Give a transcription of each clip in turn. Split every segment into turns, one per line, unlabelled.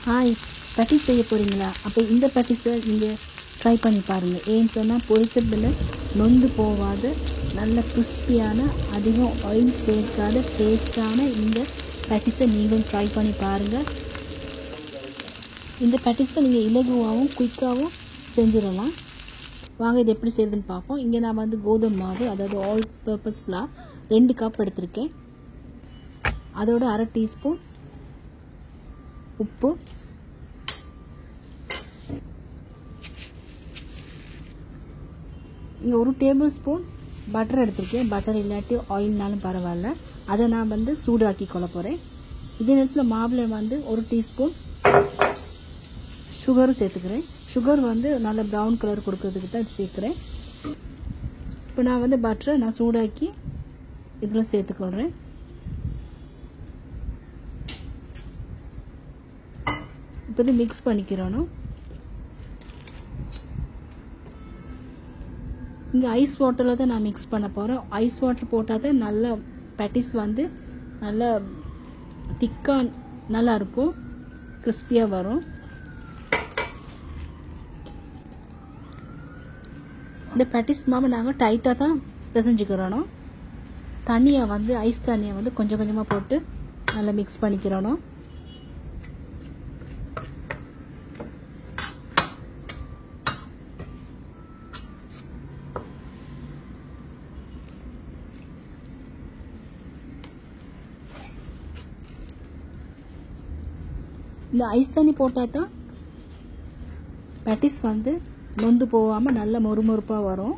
Hi, patties செய்ய போகிறீங்களா? அப்போ இந்த பேட்டிஸை நீங்கள் ட்ரை பண்ணி பாருங்கள். ஏன்னு சொன்னால் பொரிக்கிறதுல நொந்து போகாத நல்ல கிறிஸ்பியான அதிகம் ஆயில் சேர்க்காத டேஸ்டான இந்த பேட்டிஸை நீங்களும் ட்ரை பண்ணி பாருங்கள். இந்த பேட்டிஸை நீங்கள் இலகுவாகவும் குயிக்காகவும் செஞ்சிடலாம். வாங்க இது எப்படி செய்யுதுன்னு பார்ப்போம். இங்கே நான் வந்து கோதுமை மாவு, அதாவது ஆல் பர்பஸ் ஃப்ளார் 2 கப் எடுத்திருக்கேன். அதோட 1/2 டீஸ்பூன் உப்பு, இங்கே 1 டேபிள் ஸ்பூன் பட்டர் எடுத்திருக்கேன். பட்டர் இல்லாட்டி ஆயில்னாலும் பரவாயில்ல. அதை நான் வந்து சூடாக்கி கொள்ள போகிறேன். இதே நேரத்தில் மாவில் வந்து 1 டீஸ்பூன் சுகரும் சேர்த்துக்கிறேன். சுகர் வந்து நல்ல ப்ரௌன் கலர் கொடுக்கறதுக்கு தான் இது சேர்க்குறேன். இப்போ நான் வந்து பட்டரை நான் சூடாக்கி இதில் சேர்த்துக்கொள்கிறேன். இப்போ இது மிக்ஸ் பண்ணிக்கிறோம். இங்கே ஐஸ் வாட்டரில் தான் நான் மிக்ஸ் பண்ண போகிறேன். ஐஸ் வாட்டர் போட்டால் தான் நல்ல பேட்டிஸ் வந்து நல்லா திக்காக நல்லாயிருக்கும், கிறிஸ்பியாக வரும். இந்த பேட்டிஸ் மாவை நாங்கள் டைட்டாக தான் பிசைஞ்சுக்கிறோம். தண்ணியை வந்து ஐஸ் தண்ணியை வந்து கொஞ்சம் கொஞ்சமாக போட்டு நல்லா மிக்ஸ் பண்ணிக்கிறோம். இந்த ஐஸ் தண்ணி போட்டால் தான் பேட்டிஸ் வந்து நொந்து போகாமல் நல்ல மொறுமொறுப்பாக வரும்.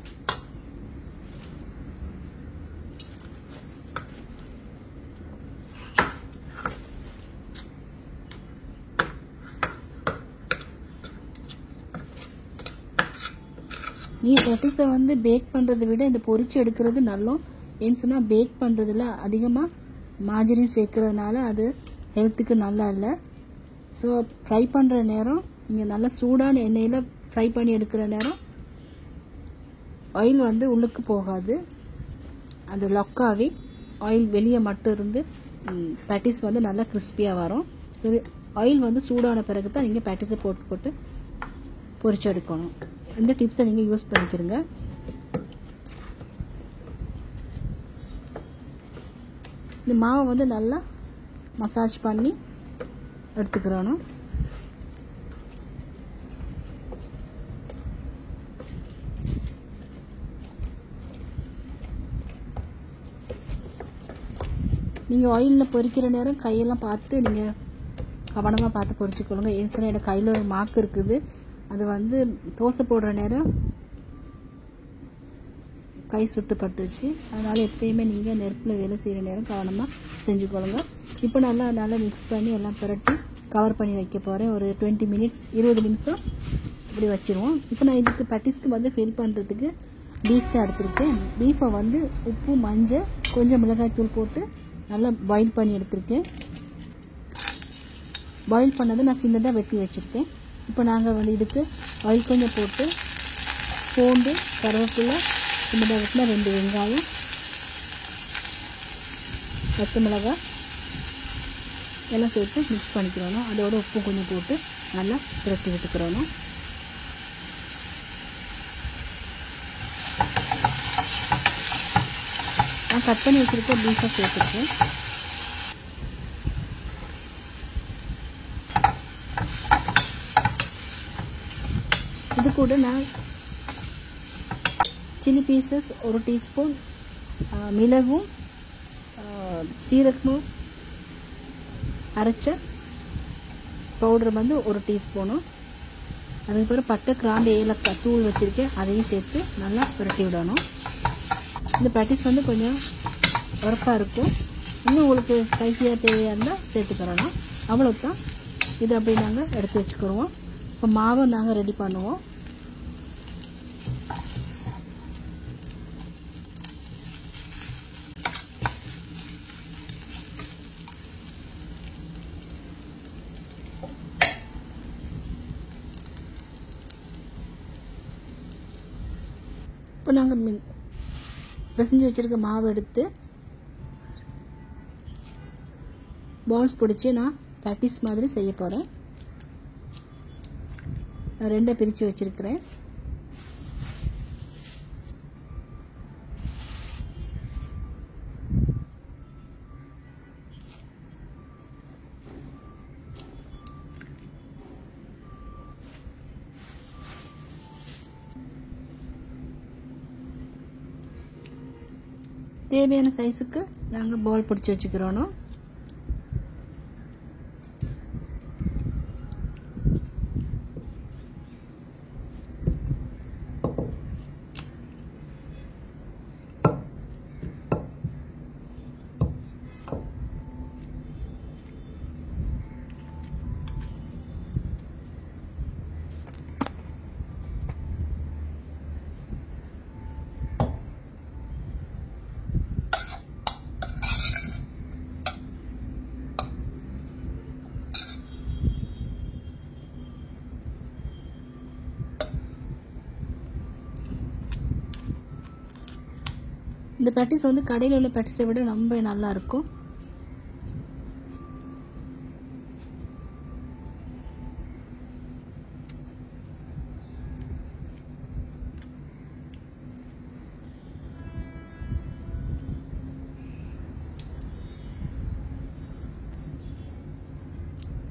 நீ பேட்டிஸை வந்து பேக் பண்ணுறதை விட இந்த பொரிச்சு எடுக்கிறது நல்லோம். ஏன்னு சொன்னால் பேக் பண்ணுறதுல அதிகமாக மார்ஜரின் சேர்க்கறதுனால அது ஹெல்த்துக்கு நல்லா இல்லை. ஸோ ஃப்ரை பண்ணுற நேரம் நீங்கள் நல்லா சூடான எண்ணெயில் ஃப்ரை பண்ணி எடுக்கிற நேரம் ஆயில் வந்து உள்ளுக்கு போகாது, அது லொக்காவே ஆயில் வெளியே மட்டும் இருந்து பேட்டிஸ் வந்து நல்லா கிறிஸ்பியாக வரும். சரி, ஆயில் வந்து சூடான பிறகு தான் நீங்கள் பேட்டிஸை போட்டு போட்டு பொரிச்சு எடுக்கணும். இந்த டிப்ஸை நீங்கள் யூஸ் பண்ணிக்கிறங்க. இந்த மாவை வந்து நல்லா மசாஜ் பண்ணி எடுத்துக்கிறோம். நீங்கள் ஆயிலில் பொரிக்கிற நேரம் கையெல்லாம் பார்த்து நீங்கள் கவனமாக பார்த்து பொரிச்சுக்கொள்ளுங்க. ஏன்னு சொன்னால் எனக்கு கையில் ஒரு மார்க் இருக்குது. அது வந்து தோசை போடுற நேரம் கை சுட்டு பட்டுச்சு. அதனால் எப்பயுமே நீங்கள் நெருப்பில் வேலை செய்கிற நேரம் கவனமாக செஞ்சுக்கொள்ளுங்க. இப்போ நல்லா மிக்ஸ் பண்ணி எல்லாம் புரட்டி கவர் பண்ணி வைக்க போகிறேன். ஒரு 20 மினிட்ஸ் 20 நிமிஷம் இப்படி வச்சுருவோம். இப்போ நான் இதுக்கு பேட்டிஸ்க்கு வந்து ஃபில் பண்ணுறதுக்கு பீஃப் தான் எடுத்திருக்கேன். பீஃபை வந்து உப்பு, மஞ்சள், கொஞ்சம் மிளகாய் தூள் போட்டு நல்லா பாயில் பண்ணி எடுத்திருக்கேன். பாயில் பண்ணதை நான் சின்னதாக வெட்டி வச்சுருக்கேன். இப்போ நாங்கள் வந்து இதுக்கு ஆயில் கொஞ்சம் போட்டு பூண்டு, கருவேப்பிலை, சின்னதாக வெட்டினா 2 வெங்காயம், பச்சை மிளகாய் எல்லாம் சேர்த்து மிக்ஸ் பண்ணிக்கிறோம். அதோட உப்பு கொஞ்சம் போட்டு நல்லா புரட்டி விட்டுக்கிறோம். நான் கட் பண்ணி வச்சுருக்க பீஃபை சேர்த்துருக்கேன். இது கூட நான் சில்லி பீசஸ் 1 டீஸ்பூன், மிளகும் சீரகமும் அரைச்ச பவுடர் வந்து 1 டீஸ்பூனும், அதுக்கப்புறம் பட்டை, கிராம்பு, ஏலக்காய் தூள் வச்சுருக்கேன். அதையும் சேர்த்து நல்லா புரட்டி விடணும். இந்த பேட்டிஸ் வந்து கொஞ்சம் உரப்பாக இருக்கும். இன்னும் உங்களுக்கு ஸ்பைசியாக தேவையாக இருந்தால் சேர்த்துக்கிறோம். அவ்வளோதான். இது அப்படி நாங்கள் எடுத்து வச்சுக்கிறோம். இப்போ மாவை நாங்கள் ரெடி பண்ணுவோம். இப்போ நாங்கள் பிசைஞ்சு வச்சுருக்க மாவு எடுத்து பால்ஸ் பிடிச்சி நான் பேட்டிஸ் மாதிரி செய்ய போகிறேன். ரெண்டாக பிரித்து வச்சுருக்கிறேன். தேவையான சைஸுக்கு நாங்கள் பால் பிடிச்சி வச்சுக்கிறோம். இந்த பேட்டிஸ் வந்து கடையில் உள்ள பேட்டிஸை விட ரொம்ப நல்லா இருக்கும்.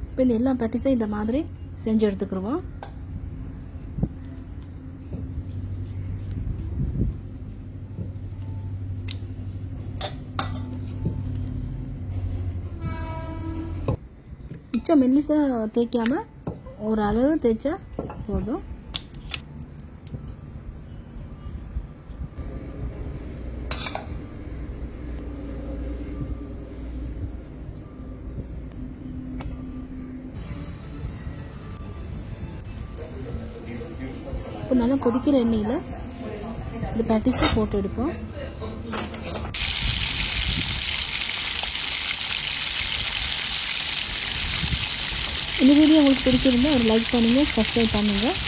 இப்போ இந்த எல்லா பேட்டிஸையும் இந்த மாதிரி செஞ்சு எடுத்துக்கிடுவோம். மிச்சம் மெல்லிசாக தேய்க்காமல் ஒரு அளவு தேய்ச்சா போதும். இப்போ நல்லா கொதிக்கிற எண்ணெயில் இந்த பேட்டிஸை போட்டு எடுப்போம். இந்த வீடியோ உங்களுக்கு பிடிச்சிருந்தா ஒரு லைக் பண்ணுங்கள், சப்ஸ்கிரைப் பண்ணுங்கள்.